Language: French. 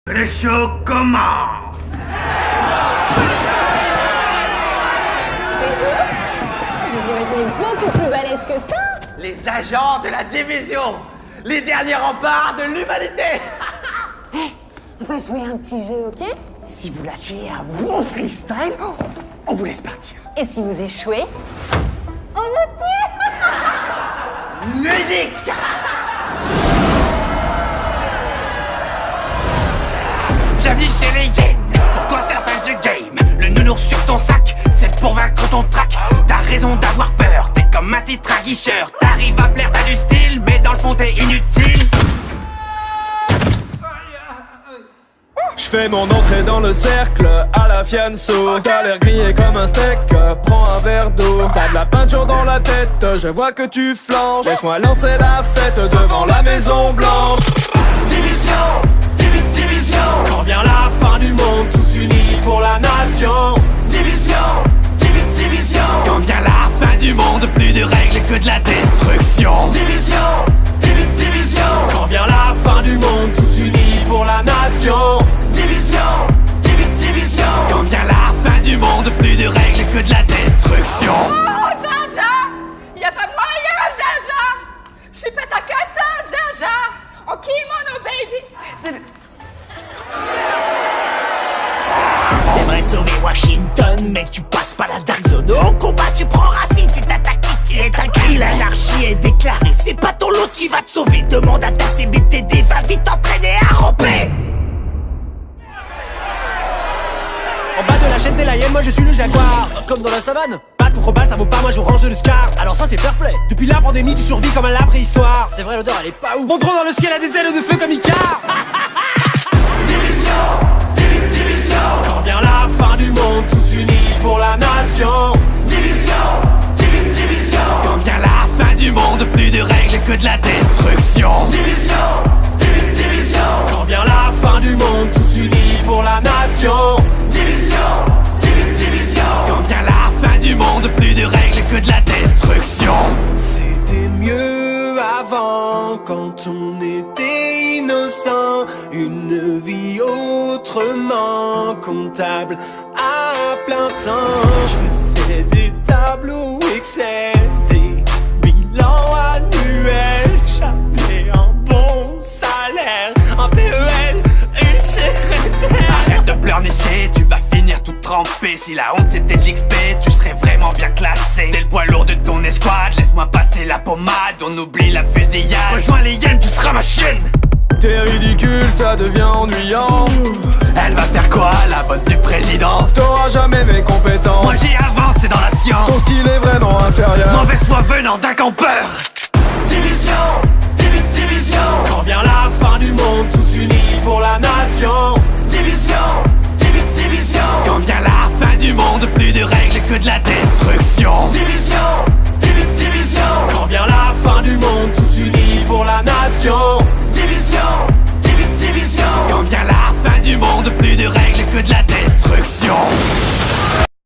Le show commence. C'est eux? Je les imaginais beaucoup plus balèzes que ça. Les agents de la division, les derniers remparts de l'humanité. On va jouer un petit jeu, ok? Si vous lâchez un bon freestyle, on vous laisse partir. Et si vous échouez, on vous tue. Musique. Bienvenue chez les Yens. Pour toi c'est la fin du game. Le nounours sur ton sac, c'est pour vaincre ton trac. T'as raison d'avoir peur, t'es comme un titre à guicheur. T'arrives à plaire, t'as du style, mais dans le fond t'es inutile. Je fais mon entrée dans le cercle à la fianso. T'as l'air grillé comme un steak, prends un verre d'eau. T'as de la peinture dans la tête, je vois que tu flanches. Laisse-moi lancer la fête devant la Maison Blanche. Division, division. Quand vient la fin du monde, tous unis pour la nation. Division, division. Quand vient la fin du monde, plus de règles que de la destruction. Division, division. Quand vient la fin du monde, tous unis pour la nation. Division, division. Quand vient la fin du monde, plus de règles que de la destruction. Oh, Jar-Jar! Y'a pas moyen, Jar-Jar! J'suis pas ta cata, Jar-Jar! Oh, kimono, baby! T'aimerais sauver Washington, mais tu passes pas la Dark Zone. Au combat, tu prends racine, c'est ta tactique qui est un cri. L'anarchie est déclarée, c'est pas ton lot qui va te sauver. Demande à ta CBTD, va vite t'entraîner à ramper. En bas de la chaîne, t'es la hyène, moi je suis le jaguar. Comme dans la savane, batte contre balle, ça vaut pas, moi je range le scar. Alors ça c'est fair play. Depuis la pandémie, tu survis comme à la préhistoire. C'est vrai, l'odeur elle est pas ouf. Mon drone dans le ciel a des ailes de feu comme Icar. Division, division. Quand vient la fin du monde, tous unis pour la nation. Division, division. Quand vient la fin du monde, plus de règles que de la destruction. Division, division. Quand vient la fin du monde, tous unis pour la nation. Division, division. Quand vient la fin du monde, plus de règles que de la destruction. C'était mieux avant, quand on était innocent. Une vie autrement comptable à plein temps. Je faisais des tableaux Excel, des bilans annuels. J'avais un bon salaire, un PEL, une CRT. Arrête de pleurnicher, tu vas finir tout trempé. Si la honte c'était de l'XP, tu serais vraiment bien classé. T'es le poids lourd de ton escouade, laisse-moi passer la pommade. On oublie la fusillade, rejoins les hyènes, tu seras ma chienne. T'es ridicule, ça devient ennuyant. Elle va faire quoi, la bonne du président? T'auras jamais mes compétences. Moi j'y avance, c'est dans la science. Ton skill est vraiment inférieur. Mauvaise foi venant d'un campeur. Division, division. Quand vient la fin du monde, tous unis pour la nation. Division, division. Quand vient la fin du monde, plus de règles que de la destruction. Division.